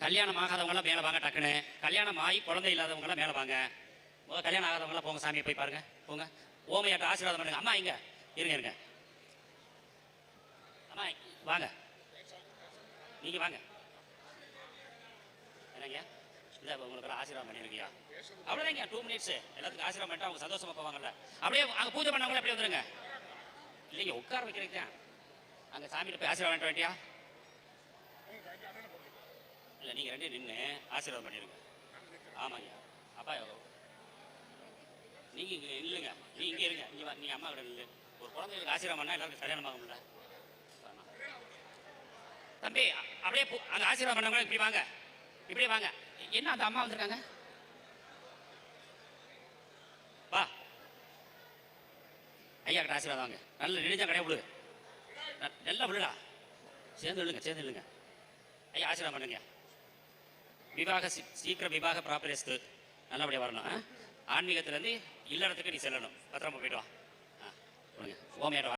கல்யாணம் ஆகாதவங்களாம் மேலே வாங்க டக்குன்னு. கல்யாணம் ஆகி குழந்தை இல்லாதவங்களாம் மேலே வாங்க. முதல் கல்யாணம் ஆகாதவங்களாம் போங்க, சாமியை போய் பாருங்க போங்க. ஓமையாட்ட ஆசீர்வாதம் பண்ணுங்க. அம்மா இங்க இருங்க இருங்க. அம்மா வாங்க, நீங்க வாங்க. என்னங்க இல்லை உங்களுக்கு ஆசீர்வாதம் பண்ணிருக்கியா? அவ்வளோதாங்க, 2 மினிட்ஸ். எல்லாத்துக்கும் ஆசீர்வாதம் பண்ணிட்டு அவங்க சந்தோஷமா போவாங்கல்ல. அப்படியே அங்கே பூஜை பண்ணவங்களே அப்படியே வந்துருங்க. இல்லைங்க உட்கார வைக்கிறதுக்கு தான். அங்கே சாமியில் போய் ஆசீர்வாதம் பண்ண வேண்டியா? இல்லை நீங்கள் 2 நின்று ஆசீர்வாதம் பண்ணிடுங்க. ஆமாங்க. அப்பா நீங்கள் இங்கே இல்லைங்க, நீங்கள் இங்கே இருங்க. இங்கே நீங்கள் அம்மா கிட்ட நில்லு. ஒரு குழந்தைகளுக்கு ஆசீர்வாதம் பண்ணால் எல்லாருக்கும் கல்யாணம் ஆகும்ல. தம்பி அப்படியே அந்த ஆசீர்வாதம் பண்ணவங்க இப்படி வாங்க, இப்படி வாங்க. என்ன அந்த அம்மா வந்திருக்காங்க? வா ஐயா கிட்ட ஆசீர்வாதம் வாங்க. நல்ல நெடுஞ்சா கடையை விடு, நல்லா விழுடா. சேர்ந்து விழுங்க, சேர்ந்து விழுங்க. ஐயா ஆசீர்வாதம் பண்ணுங்க. விவாக சீக்கிர விவாக ப்ராப்பரேஸ்து நல்லபடியாக வரணும். ஆன்மீகத்திலேருந்து இல்லறத்துக்கு நீ செல்லணும். பத்திரமா போயிட்டு வா. ஓமையாட்ட